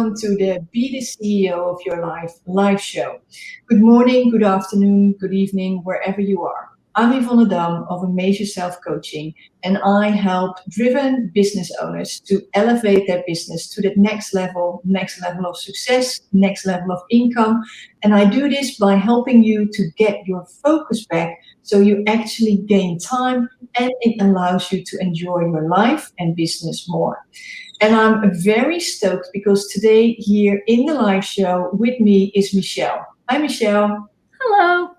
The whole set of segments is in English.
welcome to the Be the CEO of Your Life live show. Good morning, good afternoon, good evening, wherever you are. I'm Yvonne Dam of Amaze Yourself coaching, and I help driven business owners to elevate their business to the next level of success, next level of income. And I do this by helping you to get your focus back so you actually gain time and it allows you to enjoy your life and business more. And I'm very stoked because today here in the live show with me is Michelle. Hi, Michelle. Hello.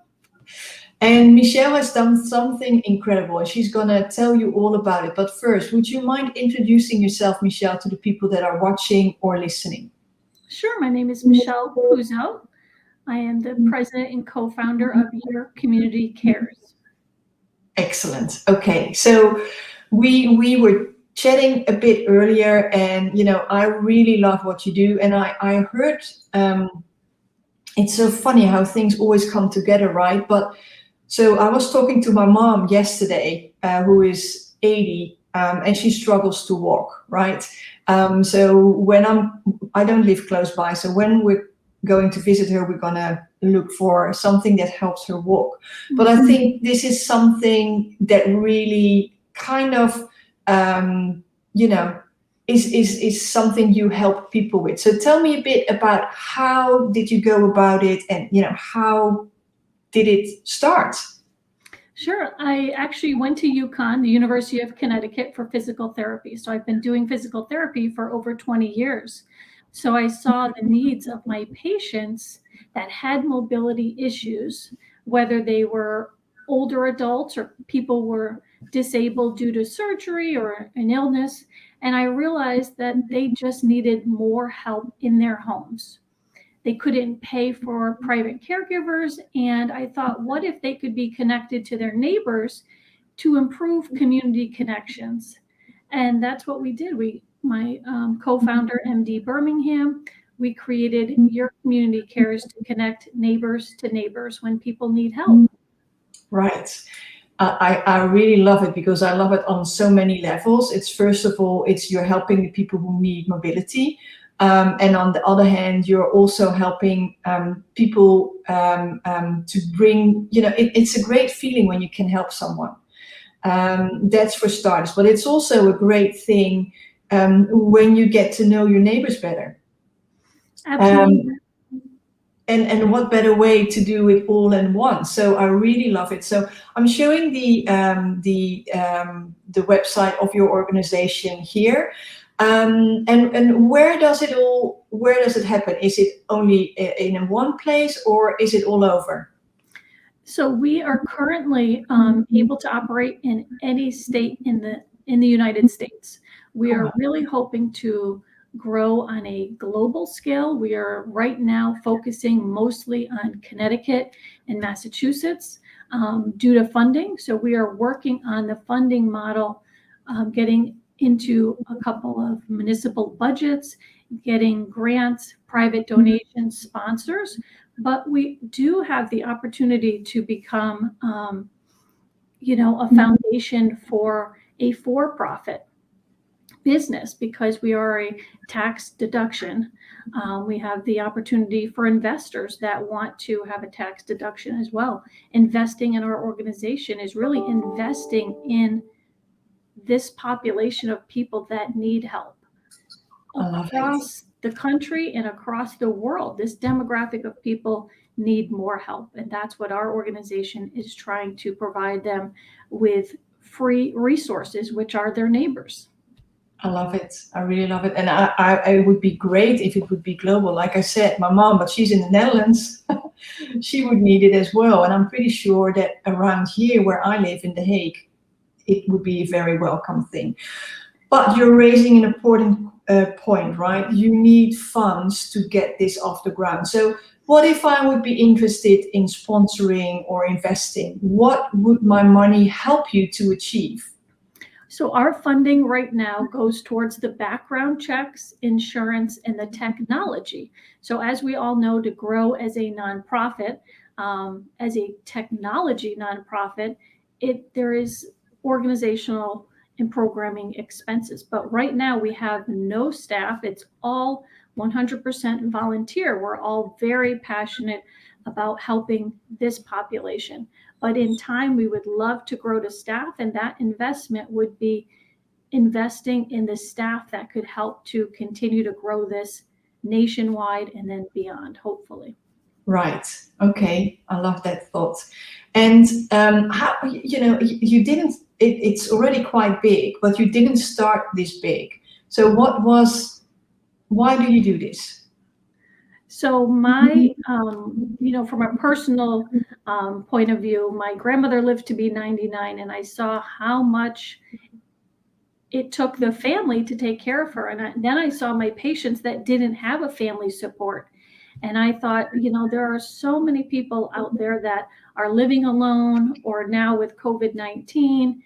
And Michelle has done something incredible and she's going to tell you all about it. But first, would you mind introducing yourself, Michelle, to the people that are watching or listening? Sure. My name is Michelle Puzzo. I am the president and co-founder of Your Community Cares. Excellent. Okay. So we were chatting a bit earlier and, I really love what you do. And I heard, it's so funny how things always come together, right? But so I was talking to my mom yesterday, who is 80, and she struggles to walk, right? So when I don't live close by, so when we're going to visit her, we're gonna look for something that helps her walk. But I think this is something that really kind of, is something you help people with. So tell me a bit about how did you go about it, and how did it start? Sure. I actually went to UConn, the University of Connecticut, for physical therapy. So I've been doing physical therapy for over 20 years. So I saw the needs of my patients that had mobility issues, whether they were older adults or people were disabled due to surgery or an illness. And I realized that they just needed more help in their homes. They couldn't pay for private caregivers. And I thought, what if they could be connected to their neighbors to improve community connections? And that's what we did. My co-founder, MD Birmingham, we created Your Community Cares to connect neighbors to neighbors when people need help. Right. I really love it because I love it on so many levels. It's first of all, you're helping the people who need mobility. And on the other hand, you're also helping people to bring, it's a great feeling when you can help someone. That's for starters, but it's also a great thing when you get to know your neighbors better. Absolutely. And what better way to do it all in one? So I really love it. So I'm showing the website of your organization here. And where does it happen? Is it only in one place or is it all over? So we are currently able to operate in any state in the United States. We are really hoping to grow on a global scale. We are right now focusing mostly on Connecticut and Massachusetts due to funding. So we are working on the funding model, getting into a couple of municipal budgets, getting grants, private donations, sponsors. But we do have the opportunity to become, a foundation for a for-profit business because we are a tax deduction. We have the opportunity for investors that want to have a tax deduction as well. Investing in our organization is really investing in this population of people that need help across the country and across the world. This demographic of people need more help. And that's what our organization is trying to provide them with free resources, which are their neighbors. I love it. I really love it. And it would be great if it would be global. Like I said, my mom, but she's in the Netherlands. She would need it as well. And I'm pretty sure that around here where I live in The Hague, it would be a very welcome thing. But you're raising an important point, right? You need funds to get this off the ground. So what if I would be interested in sponsoring or investing? What would my money help you to achieve? So our funding right now goes towards the background checks, insurance, and the technology. So as we all know, to grow as a nonprofit, as a technology nonprofit, there is organizational and programming expenses. But right now we have no staff. It's all 100% volunteer. We're all very passionate about helping this population. But in time, we would love to grow to staff, and that investment would be investing in the staff that could help to continue to grow this nationwide and then beyond, hopefully. Right. Okay. I love that thought. And how, you didn't, it's already quite big, but you didn't start this big. So why do you do this? So my, from a personal point of view, my grandmother lived to be 99, and I saw how much it took the family to take care of her. And then I saw my patients that didn't have a family support. And I thought, there are so many people out there that are living alone, or now with COVID-19,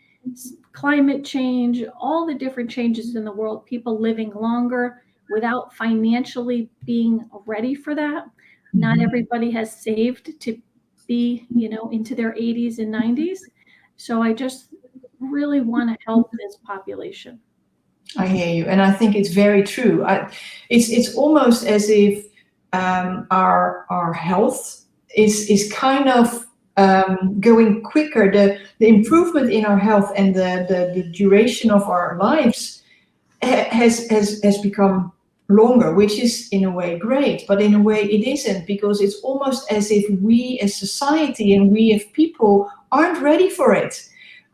climate change, all the different changes in the world, people living longer without financially being ready for that. Not everybody has saved to be, into their 80s and 90s. So I just really want to help this population. I hear you, and I think it's very true. It's almost as if our health is kind of going quicker. The improvement in our health and the duration of our lives has become longer, which is in a way great, but in a way it isn't, because it's almost as if we as society and we as people aren't ready for it.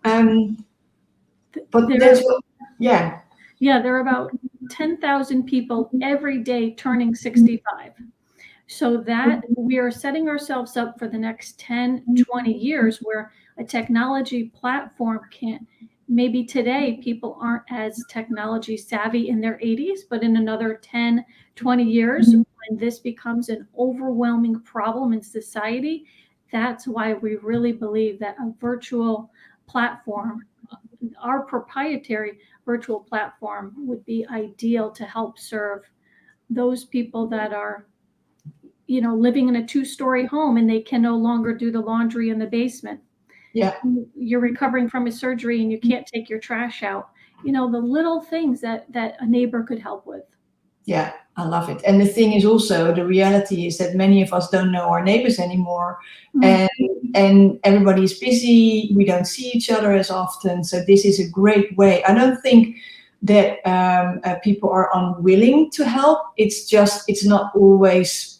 But that's what, yeah. Yeah, there are about 10,000 people every day turning 65. So that we are setting ourselves up for the next 10, 20 years where a technology platform maybe today people aren't as technology savvy in their 80s, but in another 10, 20 years, when this becomes an overwhelming problem in society, that's why we really believe that a virtual platform, our proprietary virtual platform, would be ideal to help serve those people that are living in a 2-story home and they can no longer do the laundry in the basement. Yeah. You're recovering from a surgery and you can't take your trash out. The little things that a neighbor could help with. Yeah, I love it. And the thing is also, the reality is that many of us don't know our neighbors anymore, and everybody's busy. We don't see each other as often. So this is a great way. I don't think that people are unwilling to help. It's just, it's not always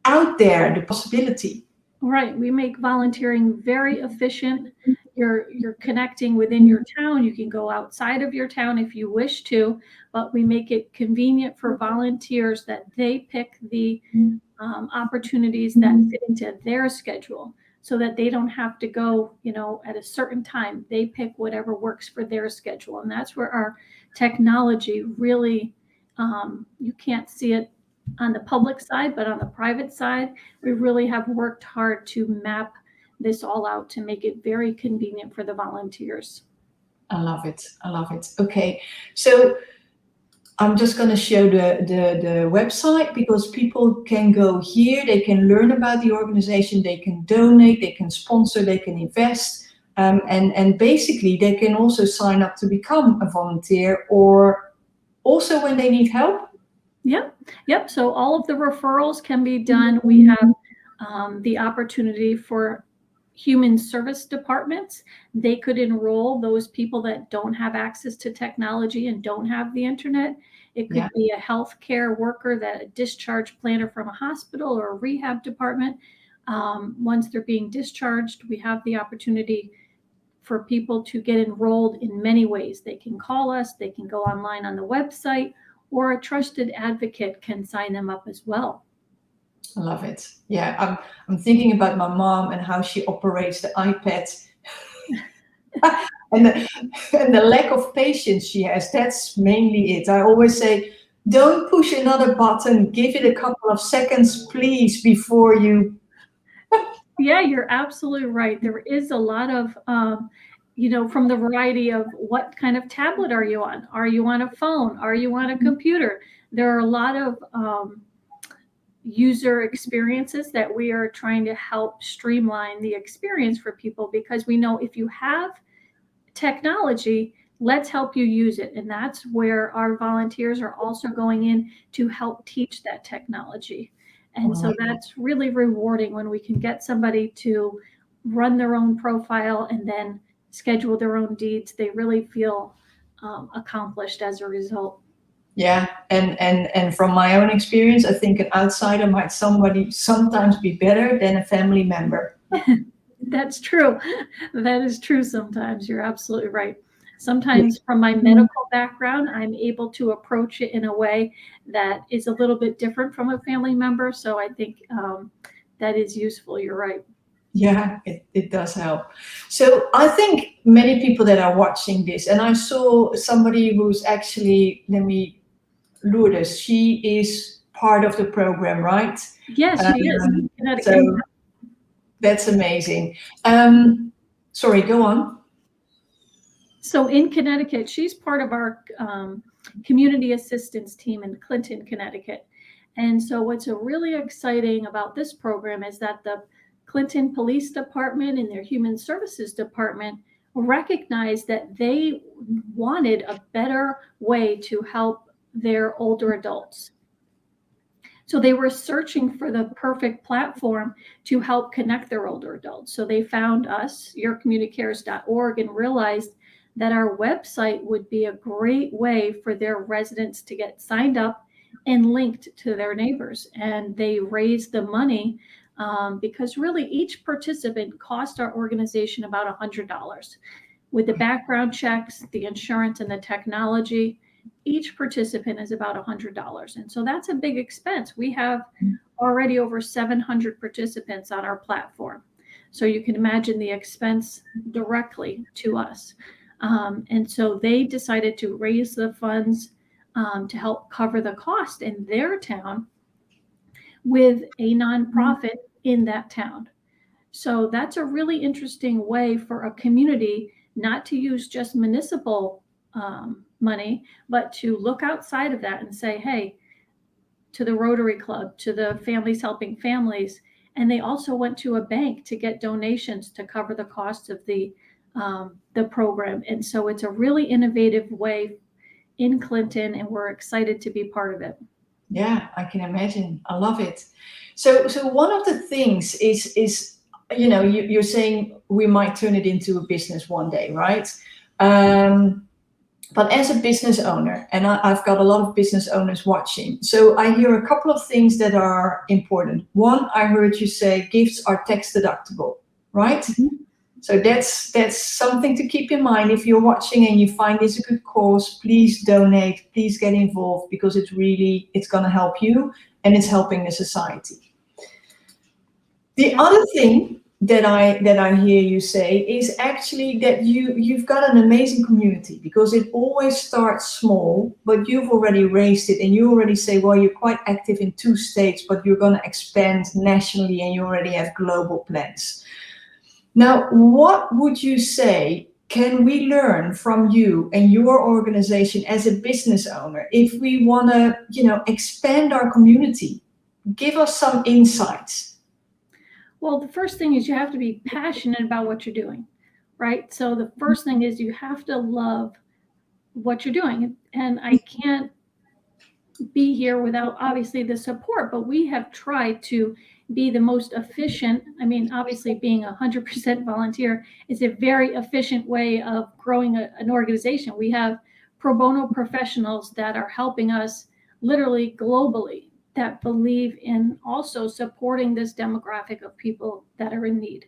out there, the possibility. Right. We make volunteering very efficient. You're connecting within your town. You can go outside of your town if you wish to, but we make it convenient for volunteers that they pick the opportunities that fit into their schedule, so that they don't have to go, at a certain time. They pick whatever works for their schedule. And that's where our technology really, you can't see it on the public side, but on the private side, we really have worked hard to map this all out to make it very convenient for the volunteers. I love it. I love it. Okay. So I'm just going to show the website, because people can go here, they can learn about the organization, they can donate, they can sponsor, they can invest, and basically they can also sign up to become a volunteer, or also when they need help. Yep. So all of the referrals can be done. We have the opportunity for human service departments. They could enroll those people that don't have access to technology and don't have the internet. It could be a healthcare worker, that a discharge planner from a hospital or a rehab department. Once they're being discharged, we have the opportunity for people to get enrolled in many ways. They can call us, they can go online on the website, or a trusted advocate can sign them up as well. I love it. Yeah, I'm thinking about my mom and how she operates the iPad and the lack of patience she has. That's mainly it. I always say, don't push another button. Give it a couple of seconds, please, before you. Yeah, you're absolutely right. There is a lot of, from the variety of what kind of tablet are you on? Are you on a phone? Are you on a computer? There are a lot of user experiences that we are trying to help streamline the experience for people, because we know if you have technology, let's help you use it. And that's where our volunteers are also going in to help teach that technology. And so that's really rewarding when we can get somebody to run their own profile and then schedule their own deeds. They really feel accomplished as a result. Yeah, and from my own experience, I think an outsider might somebody sometimes be better than a family member. That's true. That is true sometimes. You're absolutely right. Sometimes from my medical background, I'm able to approach it in a way that is a little bit different from a family member. So I think that is useful. You're right. Yeah, it does help. So I think many people that are watching this, and I saw somebody who's actually, let me, Lourdes, she is part of the program, right? Yes, she is. So Connecticut. that's amazing. Sorry, go on. So in Connecticut, she's part of our community assistance team in Clinton, Connecticut. And so what's really exciting about this program is that the Clinton Police Department and their Human Services Department recognized that they wanted a better way to help their older adults. So they were searching for the perfect platform to help connect their older adults. So they found us, yourcommunitycares.org, and realized that our website would be a great way for their residents to get signed up and linked to their neighbors. And they raised the money because really each participant cost our organization about $100. With the background checks, the insurance, and the technology, each participant is about $100. And so that's a big expense. We have already over 700 participants on our platform. So you can imagine the expense directly to us. And so they decided to raise the funds to help cover the cost in their town with a nonprofit in that town. So that's a really interesting way for a community not to use just municipal money, but to look outside of that and say, hey, to the Rotary Club, to the Families Helping Families. And they also went to a bank to get donations to cover the cost of the program. And so it's a really innovative way in Clinton, and we're excited to be part of it. Yeah, I can imagine. I love it. So one of the things is you're saying we might turn it into a business one day, right? But as a business owner, and I've got a lot of business owners watching, so I hear a couple of things that are important. One, I heard you say gifts are tax deductible, right? Mm-hmm. So that's something to keep in mind. If you're watching and you find this a good cause, please donate, please get involved, because it's going to help you and it's helping the society. The other thing that I hear you say is actually that you've got an amazing community, because it always starts small, but you've already raised it, and you already say, well, you're quite active in 2 states, but you're going to expand nationally and you already have global plans. Now, what would you say can we learn from you and your organization as a business owner if we want to, expand our community? Give us some insights. Well, the first thing is you have to be passionate about what you're doing, right? So the first thing is you have to love what you're doing. And I can't be here without obviously the support, but we have tried to be the most efficient. I mean, obviously being 100% volunteer is a very efficient way of growing an organization. We have pro bono professionals that are helping us literally globally, that believe in also supporting this demographic of people that are in need.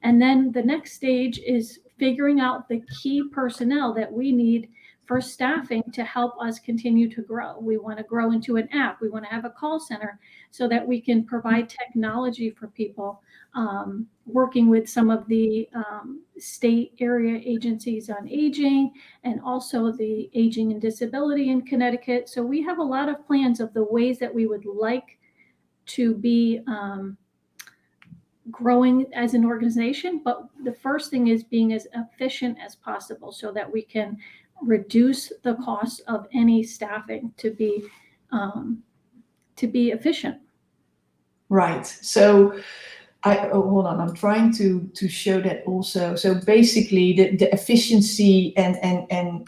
And then the next stage is figuring out the key personnel that we need for staffing to help us continue to grow. We want to grow into an app. We want to have a call center so that we can provide technology for people, working with some of the state area agencies on aging, and also the aging and disability in Connecticut. So we have a lot of plans of the ways that we would like to be growing as an organization. But the first thing is being as efficient as possible so that we can reduce the cost of any staffing to be efficient. Right. So hold on. I'm trying to show that also. So basically, the efficiency and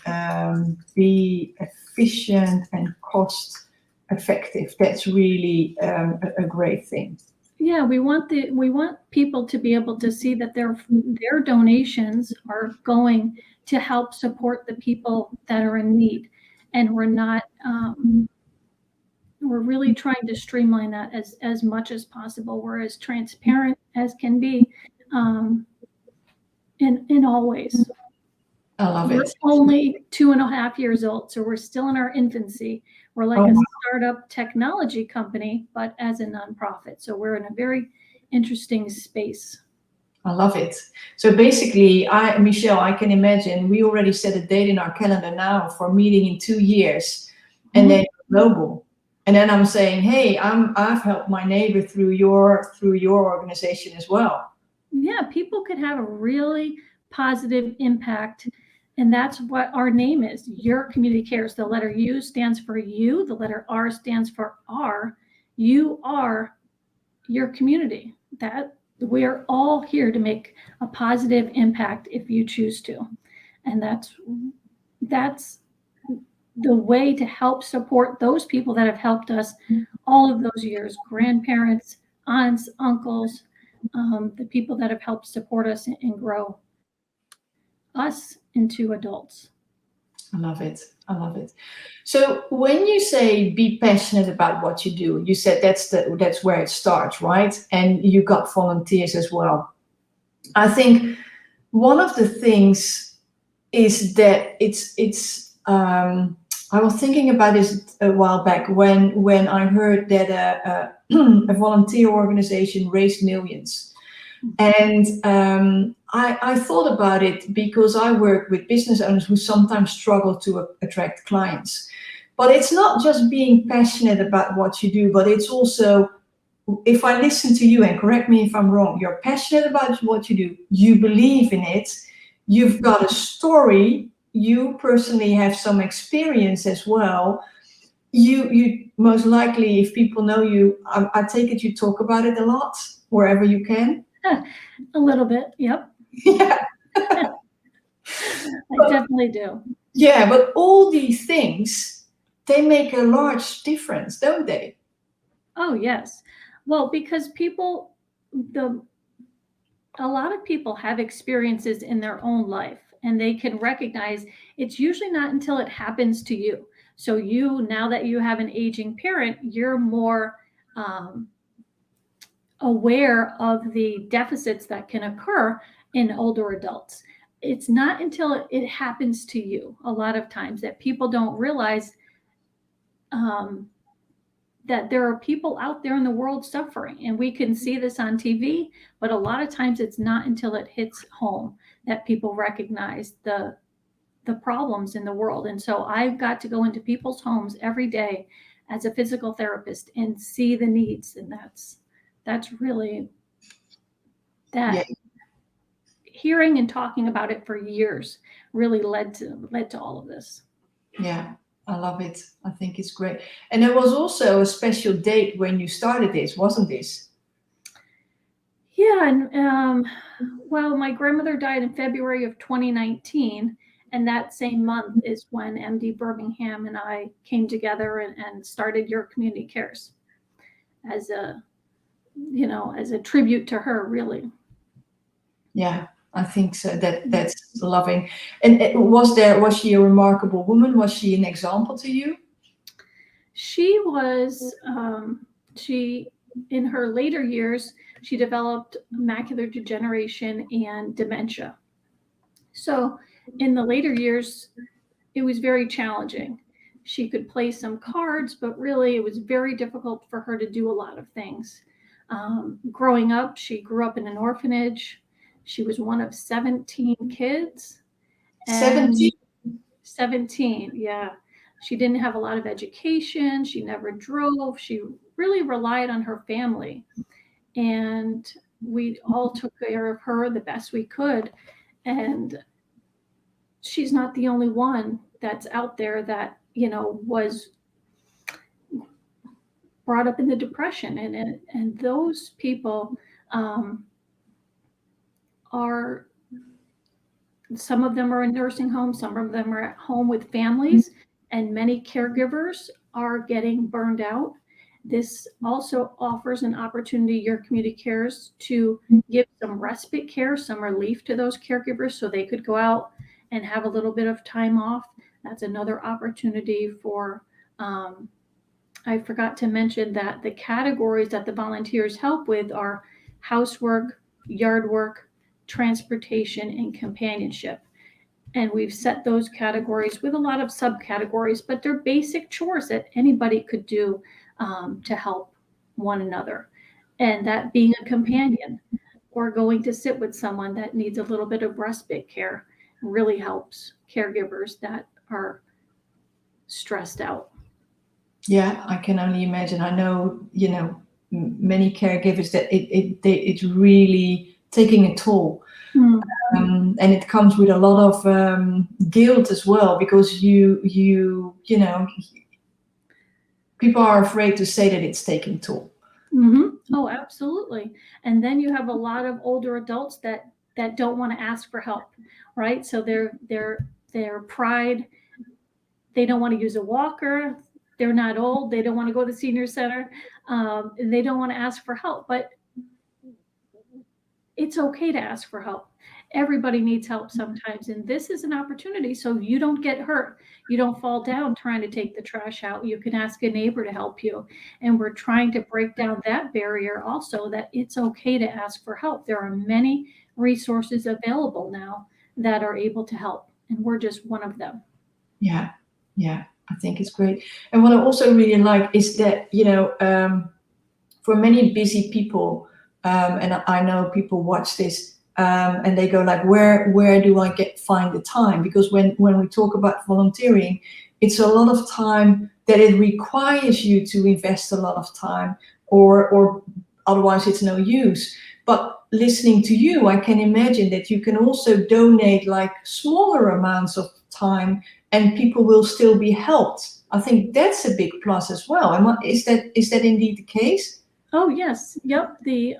be efficient and cost effective. That's really a great thing. Yeah, we want people to be able to see that their donations are going to help support the people that are in need, and we're not we're really trying to streamline that as much as possible. We're as transparent as can be, in all ways. I love We're it. only 2.5 years old, so we're still in our infancy. We're like Oh, a startup technology company, but as a nonprofit. So we're in a very interesting space. I love it. So basically, Michelle, I can imagine we already set a date in our calendar now for meeting in 2 years, and then global. And then I'm saying, hey, I've helped my neighbor through your organization as well. Yeah, people could have a really positive impact. And that's what our name is. Your Community Cares. The letter U stands for you. The letter R stands for R. You are your community. That we are all here to make a positive impact if you choose to. And that's the way to help support those people that have helped us all of those years, grandparents, aunts, uncles, the people that have helped support us and grow us into adults. I love it. I love it. So when you say be passionate about what you do, you said that's where it starts, right? And you got volunteers as well. I think one of the things is that I was thinking about this a while back when I heard that a volunteer organization raised millions. And I thought about it because I work with business owners who sometimes struggle to attract clients. But it's not just being passionate about what you do, but it's also, if I listen to you, and correct me if I'm wrong, you're passionate about what you do, you believe in it, you've got a story, you personally have some experience as well. You most likely, if people know you, I take it you talk about it a lot wherever you can. A little bit, yep. Yeah. I definitely do. Yeah, but all these things, they make a large difference, don't they? Oh, yes. Well, because a lot of people have experiences in their own life, and they can recognize it's usually not until it happens to you. So now that you have an aging parent, you're more aware of the deficits that can occur in older adults. It's not until it happens to you a lot of times that people don't realize that there are people out there in the world suffering, and we can see this on TV, but a lot of times it's not until it hits home that people recognize the problems in the world. And so I've got to go into people's homes every day as a physical therapist and see the needs, and that's really that. Yeah. Hearing and talking about it for years really led to all of this. Yeah, I love it. I think it's great. And there was also a special date when you started this, wasn't this? Yeah, and well, my grandmother died in February of 2019, and that same month is when MD Birmingham and I came together and started Your Community Cares as a tribute to her, really. Yeah, I think so. That's loving. And was she a remarkable woman? Was she an example to you? She was she in her later years, she developed macular degeneration and dementia. So in the later years, it was very challenging. She could play some cards, but really it was very difficult for her to do a lot of things. Growing up, she grew up in an orphanage. She was one of 17 kids. And 17? 17, yeah. She didn't have a lot of education. She never drove. She really relied on her family. And we all took care of her the best we could. And she's not the only one that's out there that, was brought up in the depression. And those people um, are some of them are in nursing homes, some of them are at home with families, and many caregivers are getting burned out. This also offers an opportunity, your community cares, to give some respite care, some relief to those caregivers so they could go out and have a little bit of time off. That's another opportunity for, I forgot to mention that the categories that the volunteers help with are housework, yard work, transportation, and companionship. And we've set those categories with a lot of subcategories, but they're basic chores that anybody could do to help one another. And that being a companion or going to sit with someone that needs a little bit of respite care really helps caregivers that are stressed out. Yeah, I can only imagine. I know, many caregivers that it's really taking a toll. Mm. And it comes with a lot of guilt as well, because people are afraid to say that it's taking toll. Mm-hmm. Oh, absolutely. And then you have a lot of older adults that don't want to ask for help, right? So their pride, they don't want to use a walker. They're not old. They don't want to go to the senior center. And they don't want to ask for help. But it's okay to ask for help. Everybody needs help sometimes. And this is an opportunity so you don't get hurt. You don't fall down trying to take the trash out. You can ask a neighbor to help you. And we're trying to break down that barrier also, that it's okay to ask for help. There are many resources available now that are able to help. And we're just one of them. Yeah, I think it's great. And what I also really like is that, for many busy people, and I know people watch this, and they go like, where do I find the time? Because when we talk about volunteering, it's a lot of time that it requires you to invest a lot of time, or otherwise it's no use. But listening to you, I can imagine that you can also donate like smaller amounts of time, and people will still be helped. I think that's a big plus as well. Is that indeed the case? Oh, yes. Yep. The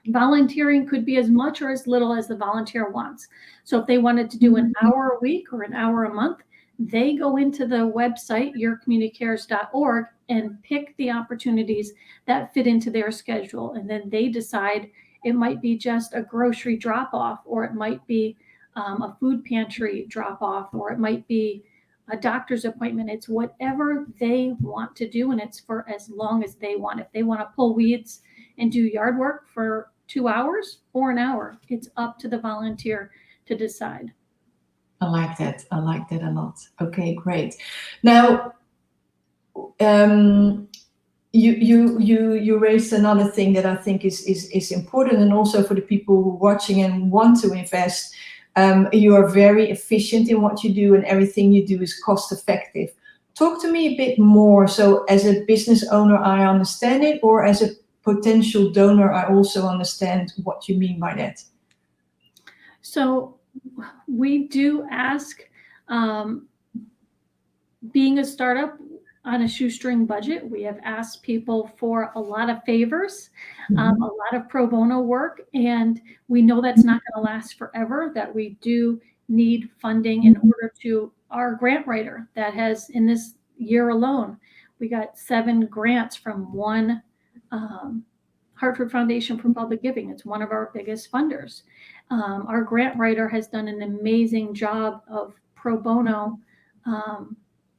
volunteering could be as much or as little as the volunteer wants. So if they wanted to do an hour a week or an hour a month, they go into the website, yourcommunitycares.org, and pick the opportunities that fit into their schedule. And then they decide it might be just a grocery drop off, or it might be a food pantry drop off, or it might be a doctor's appointment. It's whatever they want to do, and it's for as long as they want. If they want to pull weeds and do yard work for 2 hours or an hour, it's up to the volunteer to decide. I like that. I like that a lot. Okay, great. Now, you raised another thing that I think is important, and also for the people who are watching and want to invest. You are very efficient in what you do, and everything you do is cost effective. Talk to me a bit more. So, as a business owner, I understand it, or as a potential donor, I also understand what you mean by that. So we do ask, being a startup on a shoestring budget, we have asked people for a lot of favors, a lot of pro bono work, and we know that's not going to last forever, that we do need funding in order to, our grant writer that has, in this year alone, we got 7 grants from one Hartford Foundation for Public Giving. It's one of our biggest funders. Our grant writer has done an amazing job of pro bono,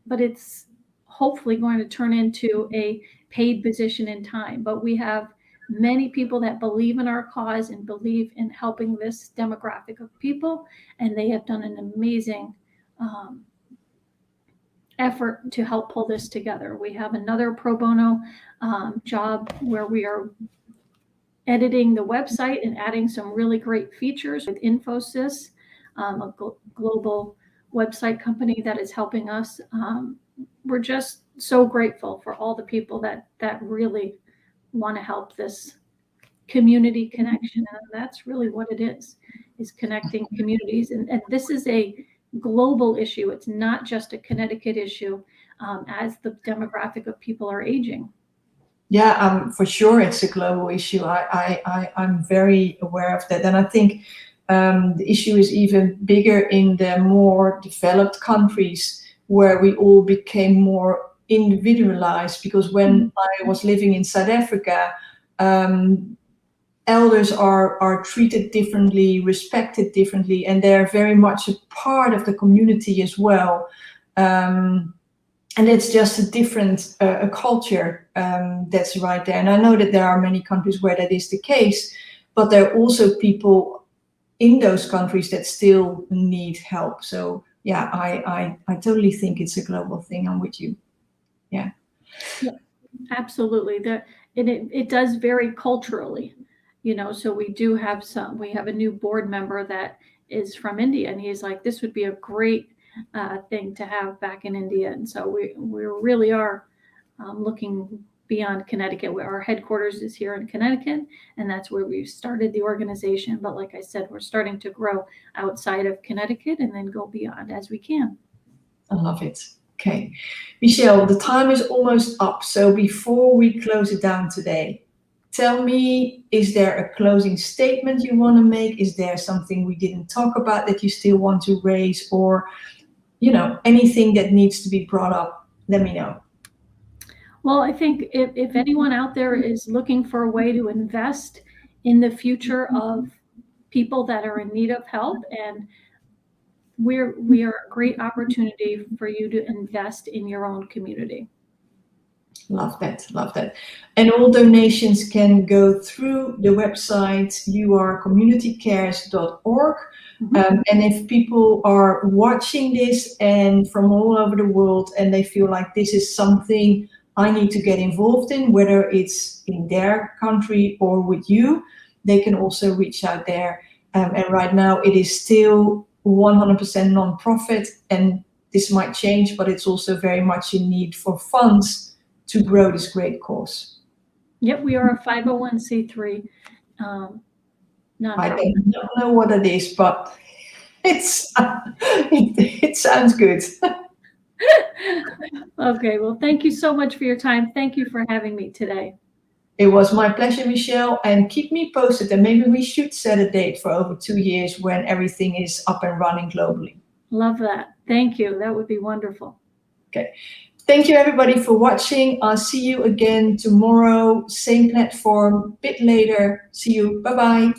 but it's hopefully going to turn into a paid position in time. But we have many people that believe in our cause and believe in helping this demographic of people, and they have done an amazing effort to help pull this together. We have another pro bono job where we are editing the website and adding some really great features with Infosys, a global website company that is helping us. We're just so grateful for all the people that really want to help this community connection. And that's really what it is connecting communities. And this is a global issue. It's not just a Connecticut issue, as the demographic of people are aging. Yeah, for sure, it's a global issue. I'm very aware of that, and I think the issue is even bigger in the more developed countries where we all became more individualized. Because when I was living in South Africa, um, elders are treated differently, respected differently, and they're very much a part of the community as well. Um, and it's just a different a culture that's right there. And I know that there are many countries where that is the case, but there are also people in those countries that still need help. So yeah, I totally think it's a global thing. I'm with you. Yeah. Yeah, absolutely. It does vary culturally, so we have a new board member that is from India, and he's like, this would be a great thing to have back in India. And so we really are looking beyond Connecticut, where our headquarters is here in Connecticut, and that's where we started the organization. But like I said, we're starting to grow outside of Connecticut and then go beyond as we can. I love it. Okay. Michelle, the time is almost up. So before we close it down today, tell me, is there a closing statement you want to make? Is there something we didn't talk about that you still want to raise, or, anything that needs to be brought up? Let me know. Well, I think if anyone out there is looking for a way to invest in the future of people that are in need of help, and we are a great opportunity for you to invest in your own community. Love that. Love that. And all donations can go through the website youarecommunitycares.org. And if people are watching this and from all over the world, and they feel like this is something I need to get involved in, whether it's in their country or with you, they can also reach out there. And right now it is still 100% non-profit, and this might change, but it's also very much in need for funds to grow this great cause. Yep, we are a 501c3 I nonprofit. don't know what it is, but it's it sounds good. Okay, well, thank you so much for your time. Thank you for having me today. It was my pleasure, Michelle, and keep me posted, and maybe we should set a date for over 2 years when everything is up and running globally. Love that. Thank you. That would be wonderful. Okay. Thank you, everybody, for watching. I'll see you again tomorrow, same platform, bit later. See you. Bye-bye.